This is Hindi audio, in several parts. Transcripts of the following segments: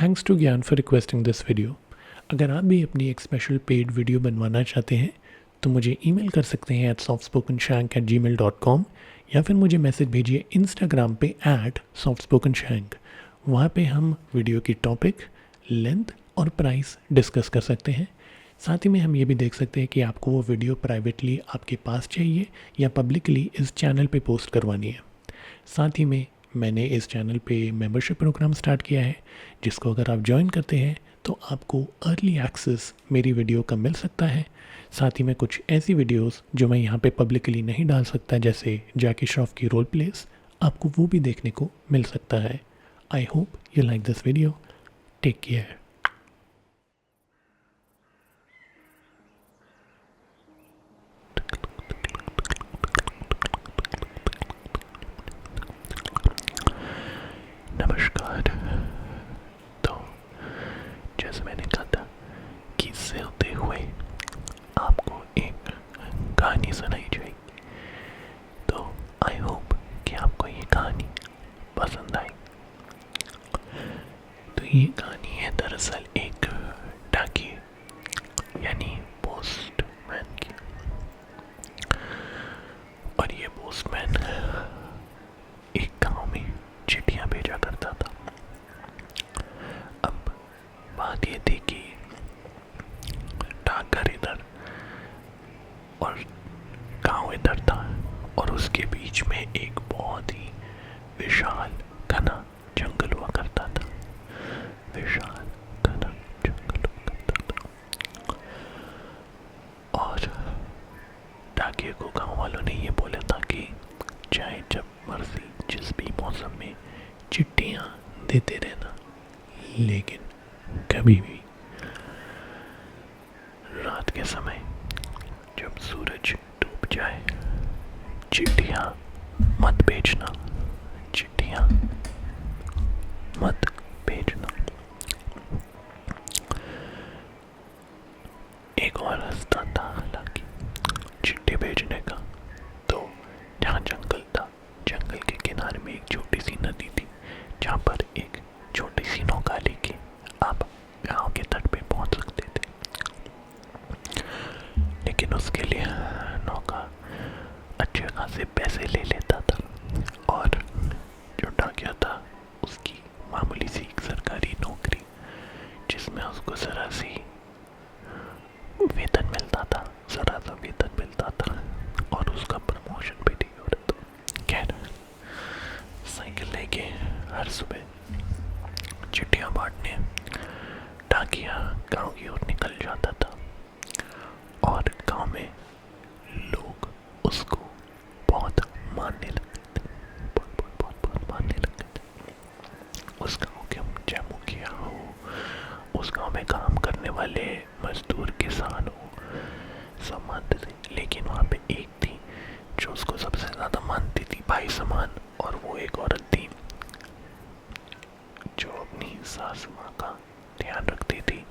थैंक्स टू ज्ञान फॉर रिक्वेस्टिंग दिस वीडियो। अगर आप भी अपनी एक स्पेशल पेड वीडियो बनवाना चाहते हैं तो मुझे ईमेल कर सकते हैं @softspokenShank@gmail.com या फिर मुझे मैसेज भेजिए इंस्टाग्राम पे @softspokenShank। वहाँ पे हम वीडियो की टॉपिक, लेंथ और प्राइस डिस्कस कर सकते हैं। साथ ही में हम ये भी देख सकते हैं कि आपको वो वीडियो प्राइवेटली आपके पास चाहिए या पब्लिकली इस चैनल पे पोस्ट करवानी है। साथ ही में मैंने इस चैनल पे मेंबरशिप प्रोग्राम स्टार्ट किया है, जिसको अगर आप ज्वाइन करते हैं तो आपको अर्ली एक्सेस मेरी वीडियो का मिल सकता है। साथ ही में कुछ ऐसी वीडियोस जो मैं यहाँ पे पब्लिकली नहीं डाल सकता, जैसे जैकी श्रॉफ की रोल प्लेस, आपको वो भी देखने को मिल सकता है। I hope you like this video. Take care. नमस्कार। तो जैसे मैंने कहा था कि इससे होते हुए आपको एक कहानी सुनाई जाएगी, तो आई होप कि आपको ये कहानी पसंद आई। तो ये कहानी है दरअसल एक डाकिए यानी पोस्टमैन की। और ये पोस्टमैन एक गांव में चिट्ठियां भेजा करता था। अब बात ये थी कि डाकघर इधर और गांव इधर था, और उसके बीच में एक बहुत ही विशाल घना जंगल हुआ करता था। विशाल घना जंगल हुआ करता था। और डाकिए को गांव वालों ने ये बोला था कि चाहे जब मर्जी जिस भी मौसम में चिट्ठियां देते रहना, लेकिन कभी भी रात के समय जब सूरज डूब जाए चिट्ठियां मत भेजना। चिट्ठियां मत भेजना। एक और रास्ता था हालांकि चिट्ठी भेजने का। तो जहाँ जंगल था, जंगल के किनारे में एक छोटी सी नदी थी, जहाँ पर एक छोटी सी नौका लेके आप गांव के तट पे पहुंच सकते थे। लेकिन उसके लिए नौका अच्छे खासे पैसे ले लेता था, और जो डाकिया था उसकी मामूली सी एक सरकारी नौकरी, जिसमें उसको जरा सी वेतन मिलता था, जरा सा वेतन मिलता था, और उसका प्रमोशन भी नहीं हो रहा था। खैर, साइकिल लेके हर सुबह चिट्ठियां बांटने डाकिया गांव की ओर निकल जाता था, और गांव में लोग उसको बहुत मानने लगते थे। बहुत मानने लगते थे। उस गांव के चाहे मुखिया हो, उस गांव में काम करने वाले मजदूर, किसान हो, सब मानते थे। लेकिन वहाँ पे एक थी जो उसको सबसे ज़्यादा मानती थी, भाई समान, और वो एक औरत थी जो अपनी सासू माँ का ध्यान रखती थी,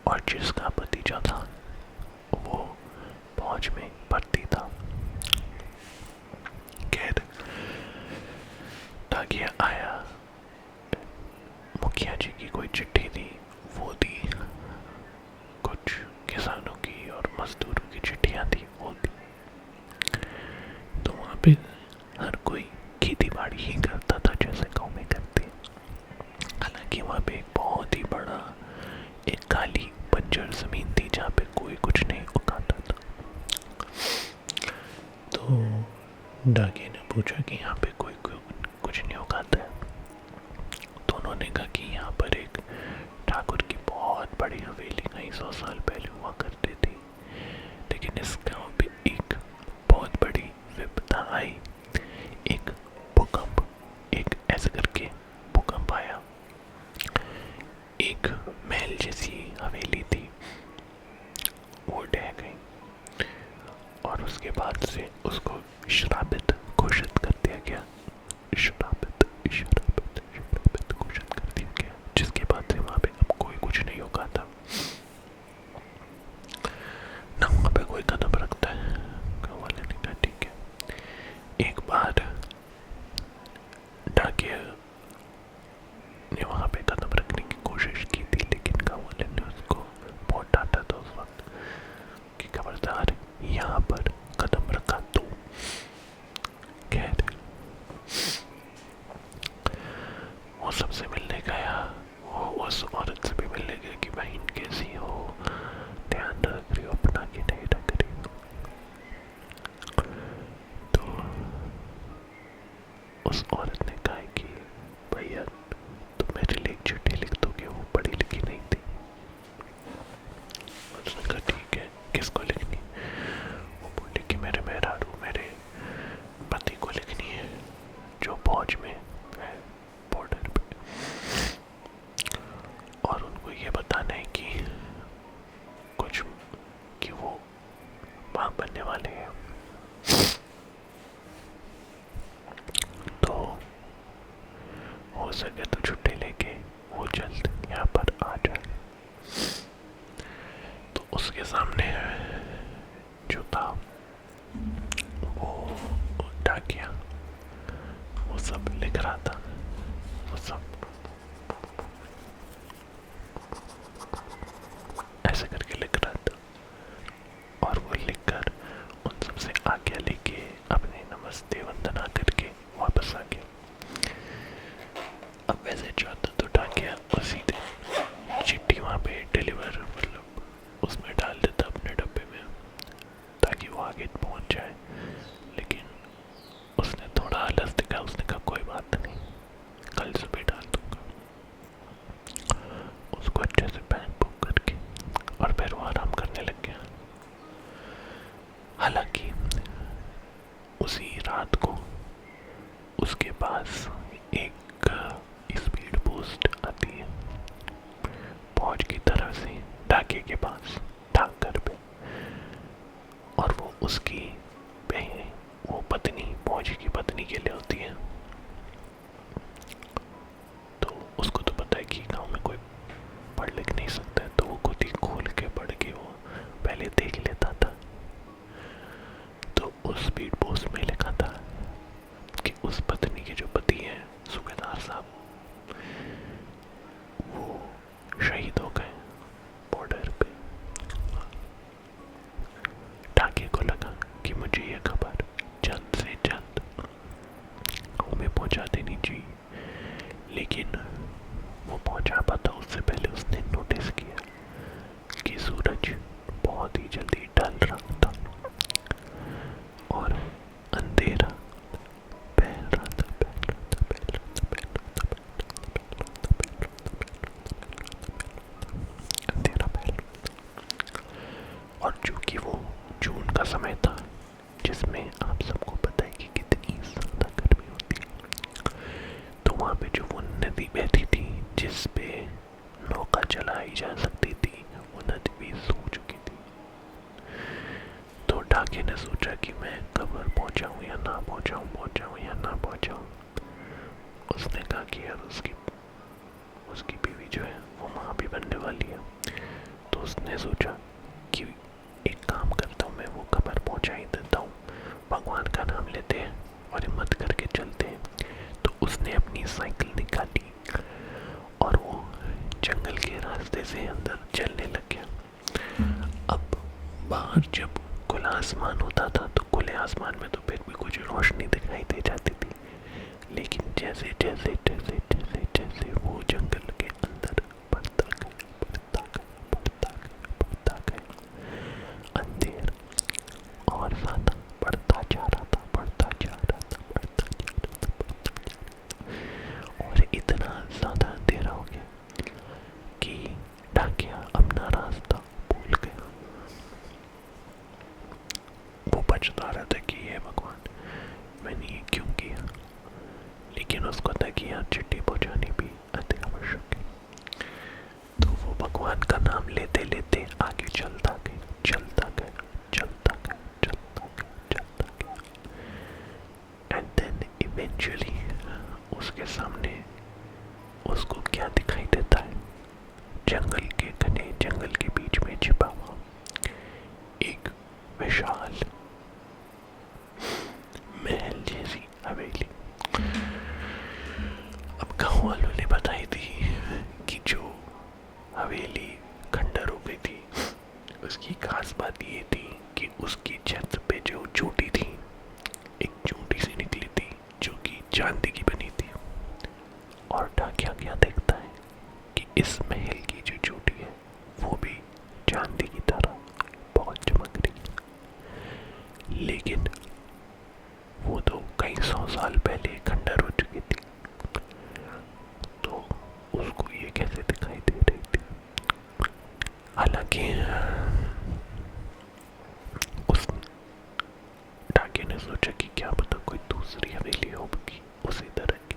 और जिसका भतीजा था वो फौज में भर्ती था। खैर, डाकिया आया, मुखिया जी की कोई चिट्ठी थी, वो दी, कुछ किसानों की और मजदूरों की चिट्ठियां थी, वो दी। तो वहाँ पे हर कोई खेती बाड़ी ही करता था जैसे गाँव में करते। हालांकि वहाँ पे एक बहुत ही बड़ा एक खाली बंजर जमीन थी जहाँ पे कोई कुछ नहीं उगाता था। तो डाकिया ने पूछा कि यहाँ पे कोई कुछ नहीं उगाता है। तो उन्होंने कहा कि यहाँ पर एक ठाकुर की बहुत बड़ी हवेली कई 100 साल पहले हुआ करती थी, लेकिन इस गांव पे एक बहुत बड़ी विपदा आई, एक भूकंप, एक ऐसे करके भूकंप आया। एक महल जैसी हवेली थी, वो ढह गई, और उसके बाद से उसको श्रापित घोषित कर दिया गया। श्रापित घोषित कर दिया गया, जिसके बाद से वहाँ पे अब कोई कुछ नहीं होगा था, ना वहाँ पे कोई कदम रखता है। गाँव वाले ने कहा ठीक है। एक बार डाकिया ने वहाँ पे कदम रखने की उसके सामने जो था वो डाकिया वो सब लिख रहा था, वो सब ऐसे करके लिख रहा था। और वो लिखकर उन सबसे आज्ञा लेके अपने नमस्ते वंदना करके वापस आ गया। अब वैसे चाहता तो डाकिया उसी दिन चिट्ठी वहाँ पे डिलीवर मतलब उसमें डाल देता अपने डब्बे में ताकि वो आगे पहुँच जाए, लेकिन उसने थोड़ा आलस दिखा। उसने कहा कोई बात नहीं, कल सुबह डाल दूंगा। उसको अच्छे से पैक बुक करके और फिर वो आराम करने लग गया। हालांकि उसी रात को उसके पास एक स्पीड पोस्ट आती है फौज की तरफ से डाके के पास डाकघर पे, और वो उसकी वो पत्नी फौजी की पत्नी के लिए होती है। तो उसको तो पता है कि गांव में कोई पढ़ लिख नहीं सकता है, तो वो खुद ही खोल के पढ़ के वो पहले देख लेता था। तो उस स्पीड पोस्ट में लिखा था कि उस पत्नी के जो पति हैं सूबेदार साहब, वो शहीद हो गए बॉर्डर पे। डाके को लगा कि मुझे ये खबर जल्द से जल्द गाँव में पहुंचा देनी चाहिए, लेकिन वो पहुंचा पाता उससे पहले उसने नोटिस किया कि सूरज बहुत ही जल्दी ढल रहा था और अंधेरा फैल रहा था। अंधेरा फैल और चूंकि वो जून का समय था जिसमें आप सबको पता है कि कितनी ज्यादा गर्मी होती है, तो वहाँ पे जो वो नदी बहती थी जिस पे नौका चलाई जा सकती थी, वो नदी भी सूख चुकी थी। तो डाके ने सोचा कि मैं खबर पहुंचाऊं या ना पहुंचाऊं, पहुंचाऊं या ना पहुंचाऊं। उसने कहा कि यार उसकी बीवी जो है वो माँ भी बनने वाली है, तो उसने सोचा कि एक काम करता हूँ, मैं वो खबर पहुंचा ही देता हूँ, भगवान का नाम लेते हैं और हिम्मत करके चलते हैं। तो उसने अपनी साइकिल निकाली और वो जंगल के रास्ते से अंदर चलने लग गया। अब बाहर जब खुला आसमान होता था तो खुले आसमान में तो फिर भी कुछ रोशनी दिखाई दे जाती थी, लेकिन जैसे जैसे जैसे जैसे जैसे वो जंगल के अंदर बढ़ता गया अंधेर और ज्यादा बढ़ता जा रहा था, और इतना ज्यादा अंधेरा हो गया कि डाकिया अपना रास्ता भूल गया। वो बचता रहा था कि ये भगवान मैंने ये क्यों किया, लेकिन उसको था कि यहाँ चिट्ठी पहुँचानी भी अति आवश्यक है। तो वो भगवान का नाम लेते लेते आगे चलता गया। एंड देन इवेंचुअली उसके सामने उसको क्या दिखाई देता है, जंगल के घने जंगल के बीच में छिपा हुआ एक विशाल महल जैसी हवेली। अब गाँव वालों ने बताई थी कि जो हवेली खंडर हो गई थी उसकी खास बात ये थी कि उसकी छत पे जो चोटी थी, एक चोटी सी निकली थी जो कि चांदी की बनी थी। और डाकिया क्या देखता है कि इस महल की जो चोटी है वो भी चांदी की तरह बहुत चमक रही है, लेकिन वो तो कई 100 साल पहले खंडर हो चुकी थी, तो उसको ये कैसे दिखाई दे रही थी। हालांकि उस डाके ने सोचा कि क्या पता कोई दूसरी हवेली होगी उसी तरह की,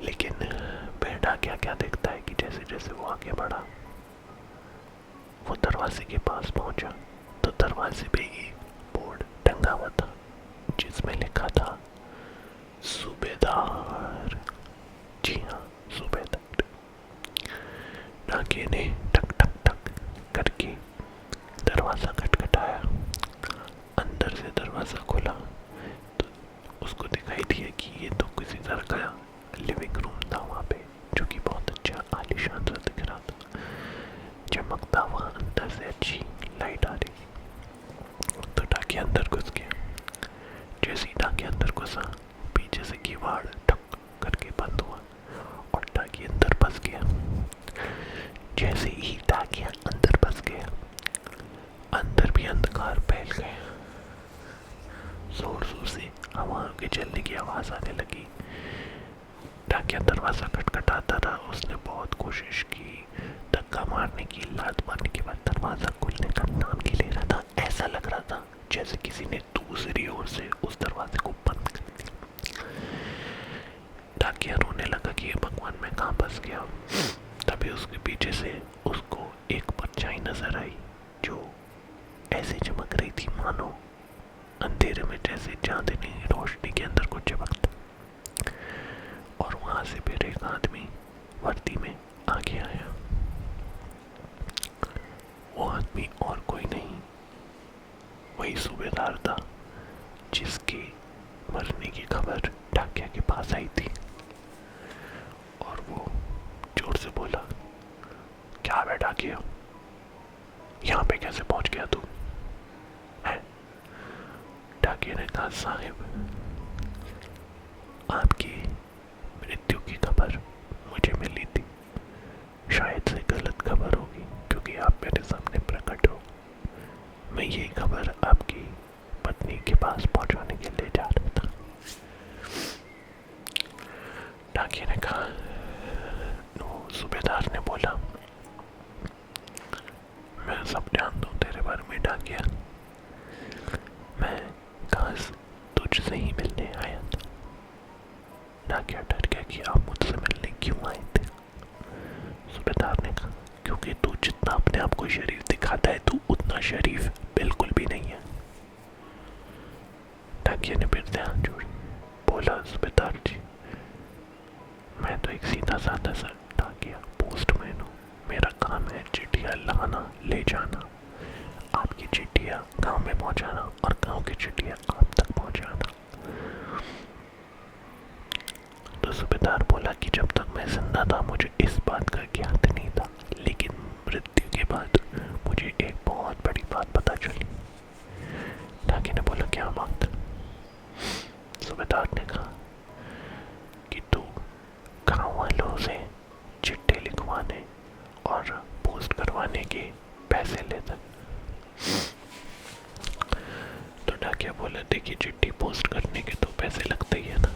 लेकिन वह डाकिया क्या देखता है कि जैसे जैसे वो आगे बढ़ा वो दरवाजे के पास पहुंचा तो दरवाजे पे एक बोर्ड टंगा हुआ था जिसमें लिखा था सूबेदार। जी हाँ, सूबेदार। डाकिये ने टक करके दरवाज़ा खटखटाया। अंदर से दरवाज़ा खुला तो उसको दिखाई दिया कि ये तो किसी तरह का लिविंग रूम था वहाँ पे, जो कि बहुत अच्छा आलीशान सा दिख रहा था, चमकता हुआ, अंदर से अच्छी लाइट आ रही। तो डाकिया अंदर घुस गया। जैसे ही डाकिया अंदर घुसा, पीछे से किवाड़ ठक करके बंद हुआ और डाकिया अंदर फंस गया। जैसे ही डाकिया अंदर फंस गया, अंदर भी अंधकार फैल गया। जोर जोर से हवा के चलने की आवाज आने लगी। डाकिया दरवाजा खटखटाता रहा। उसने बहुत कोशिश की, धक्का मारने की, लात मारने के बाद दरवाजा खुलने का नाम नहीं ले रहा था। ऐसा लग रहा था जैसे किसी ने दूसरी ओर से उस दरवाजे को बंद कर दिया। डाकिया रोने लगा कि ये भगवान मैं कहाँ फंस गया। तभी उसके पीछे से उसको एक परछाई नजर आई, जो ऐसे चमक रही थी मानो अंधेरे में जैसे चांदनी रोशनी के अंदर कुछ चमकता। और वहां से फिर एक आदमी वर्दी में आगे आया। वो आदमी और कोई नहीं, वही सूबेदार था जिसके मरने की खबर डाकिया के पास आई थी। और वो जोर से बोला, क्या है डाकिया, यहाँ पे कैसे पहुंच गया तू? है? डाकिया ने कहा, साहिब आपकी मृत्यु की खबर मुझे मिली थी। शायद से गलत खबर होगी क्योंकि आप मेरे सामने प्रकट हो। मैं ये खबर आपकी पत्नी के पास पहुंचाने के लिए जा रहा था। डाकिया ने कहा, सूबेदार ने बोला, मैं सब जानता हूँ तेरे बारे में डाकिया। मैं खास तुझसे ही मिलने आया था। डाकिया डर गया कि आप मुझसे मिलने क्यों आए थे। सूबेदार ने कहा, क्योंकि तू जितना अपने आप को शरीफ दिखाता है, तू उतना शरीफ बिल्कुल भी नहीं है। डाकिया ने फिर ध्यान जोड़ी, बोला, सूबेदार जी, मैं तो एक सीधा साधा सा डाकिया पोस्टमैन हूँ। मेरा काम है चिट्ठियाँ लाना ले जाना, आपकी चिट्ठियाँ गांव में पहुँचाना और गांव की चिट्ठियाँ आप तक पहुँचाना। तो सूबेदार बोला कि जब तक मैं जिंदा था मुझे इस बात का ज्ञात नहीं था, लेकिन मृत्यु के बाद मुझे एक बहुत बड़ी बात पता चली। डाकिया ने बोला, क्या बात? सूबेदार ने कहा कि तू गाँव वालों से चिट्ठी लिखवाने और पोस्ट करवाने के पैसे लेता। तो डाकिया बोला, देखिए चिट्ठी पोस्ट करने के तो पैसे लगते ही है ना।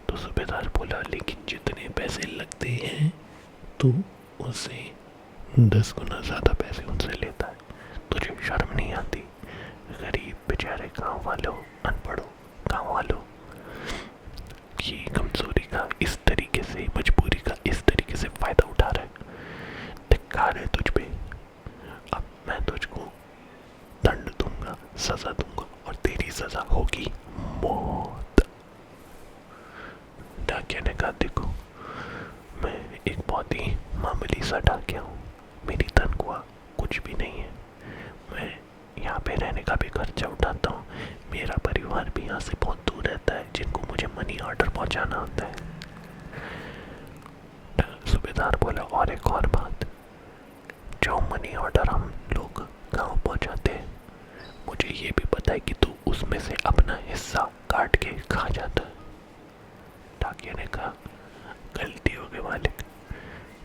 तो सूबेदार बोला, लेकिन जितने पैसे लगते हैं तू उससे 10 गुना ज़्यादा पैसे उनसे लेता है। तुझे शर्म नहीं आती? गरीब बेचारे गाँव वालों, अनपढ़ों गाँव वालों की कमजोरी का इस तरीके से, मजबूरी का इस तरीके से फायदा उठा रहा है। धिक्कार है तुझ पे। अब मैं तुझको दंड दूंगा, सजा दूंगा और तेरी सजा होगी मौत। डाकिया ने कहा, देखो मैं एक बहुत ही मामूली सा डाकिया हूँ, मेरी तनख्वाह कुछ भी नहीं है। मैं यहाँ पे रहने का भी खर्चा उठाता हूँ। मेरा परिवार भी यहाँ से बहुत दूर रहता है, जिनको मुझे मनी ऑर्डर पहुँचाना होता है। सूबेदार बोला, और एक और बात, जो मनी ऑर्डर हम लोग गाँव पहुँचाते हैं, मुझे ये भी पता है कि तू उसमें से अपना हिस्सा काट के खा जाता है। डाकिया ने कहा, गलती हो गई मालिक।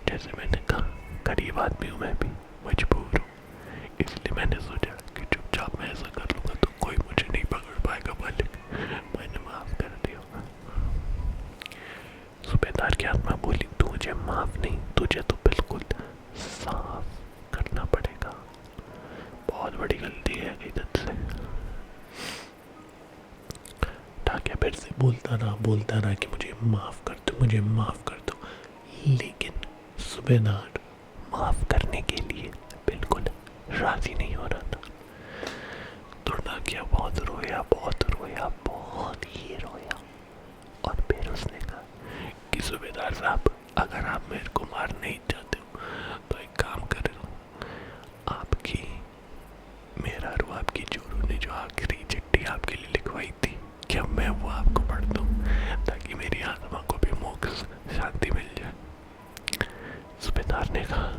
जैसे मैंने कहा, गरीब आदमी हूँ, मैं भी मजबूर हूँ, इसलिए मैंने सोचा कि चुपचाप मैं ऐसा कर लूँगा तो कोई मुझे नहीं पकड़ पाएगा मालिक, मैंने माफ़ कर दिया। सूबेदार की आत्मा बोली, तू मुझे माफ़ नहीं, तुझे तो बिल्कुल साफ करना पड़ेगा। बहुत बड़ी गलती है गई तुझसे। डाकिया फिर से बोलता रहा कि मुझे माफ़ कर दो, मुझे माफ़ कर दो। लेकिन सूबेदार माफ़ करने के लिए बिल्कुल राज़ी नहीं हो रहा था। तो डाकिया बहुत रोया, बहुत रोया, बहुत ही रोया। और फिर उसने कहा कि सूबेदार साहब, अगर आप मेरे को मारना नहीं चाहते हो तो एक काम करो, आपके लिए लिखवाई थी कि अब मैं वो आपको पढ़ दूँ ताकि मेरी आत्मा को भी मोक्ष शांति मिल जाए। सूबेदार ने कहा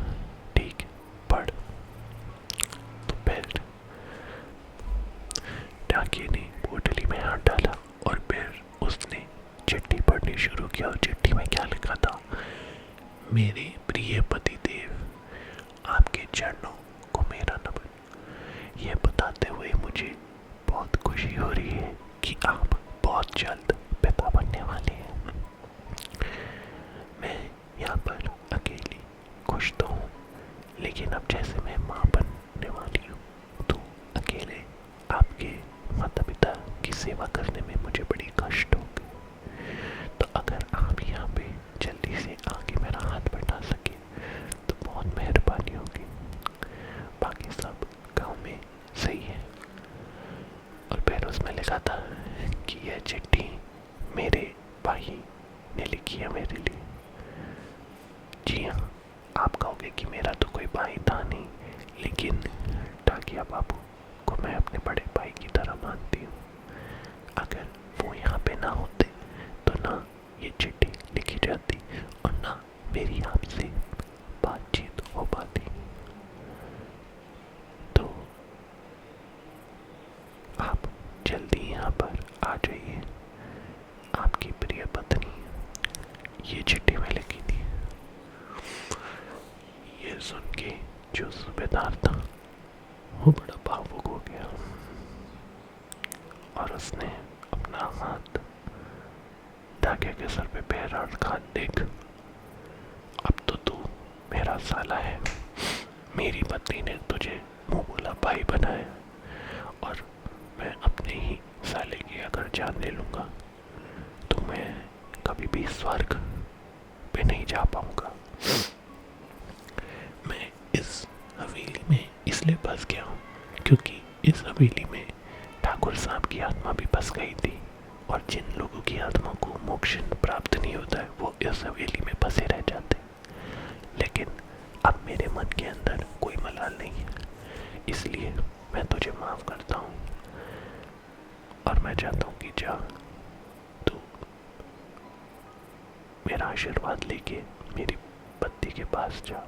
ठीक है पढ़। तो फिर डाकिये ने पोटली में हाथ डाला और फिर उसने चिट्ठी पढ़नी शुरू किया। और चिट्ठी में क्या लिखा था? मेरे प्रिय पति देव, आपके चरणों को मेरा नमन। यह बताते हुए मुझे बहुत खुशी हो रही है कि आप बहुत जल्द पिता बनने वाले हैं। मैं यहाँ पर अकेली खुश तो हूँ, लेकिन अब जैसे मैं माँ बनने वाली हूँ तो अकेले आपके माता पिता की सेवा करने में मुझे बड़ी कष्ट होगी। तो अगर आप यहाँ पे जल्दी से आके मेरा हाथ बढ़ा सके तो बहुत मेहरबानी होगी। बाकी सब गाँव में सही है। और फिर उसमें लिखा था कि यह चिट्ठी मेरे भाई ने लिखी है मेरे लिए। जी हाँ, आप कहोगे कि मेरा तो कोई भाई था नहीं, लेकिन डाकिया बाबू को मैं अपने बड़े भाई की तरह मानती हूँ। अगर वो यहाँ पे ना होते तो ना ये चिट्ठी लिखी जाती और ना मेरी आपसे बातचीत हो पाती। तो आप जल्दी यहाँ पर आ जाइए। आपकी प्रिय पत्नी ये चिट्ठी में लिखी थी। ये सुन के जो सूबेदार था वो बड़ा भावुक हो गया और उसने अपना हाथ डाकिया के सर पे पैर और कहा, देख अब तो तू मेरा साला है। मेरी पत्नी ने तुझे मुंह बोला भाई बनाया और मैं अपने ही साले की अगर जान ले लूँगा तो मैं कभी भी स्वर्ग पे नहीं जा पाऊँगा। मैं इस हवेली में इसलिए फंस गया हूँ क्योंकि इस हवेली में ठाकुर साहब की आत्मा भी फंस गई थी और जिन लोगों की आत्मा को मोक्ष प्राप्त नहीं होता है वो इस हवेली में फंसे रह जाते। लेकिन अब मेरे मन के अंदर कोई मलाल नहीं है, इसलिए मैं तुझे माफ़ करता हूँ और मैं चाहता हूँ कि जा तू मेरा आशीर्वाद लेके मेरी पत्नी के पास जा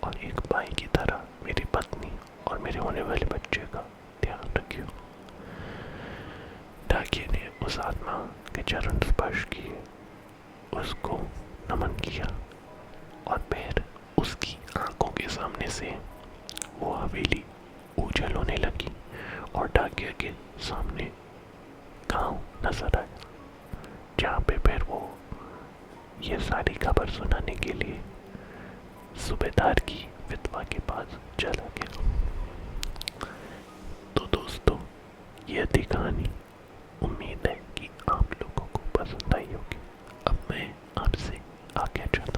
और एक भाई की तरह मेरी पत्नी और मेरे होने वाले बच्चे का ध्यान रखियो। डाकिये ने उस आत्मा के चरण स्पर्श किए, उसको नमन किया और फिर उसकी आंखों के सामने से वो हवेली उजल होने लगी और डाकिया के सामने गांव नजर आया, जहाँ पे फिर वो ये सारी खबर सुनाने के लिए सूबेदार की विधवा के पास चला गया। तो दोस्तों, यह थी कहानी। उम्मीद है कि आप लोगों को पसंद आई होगी। अब मैं आपसे आज्ञा चाहता हूँ।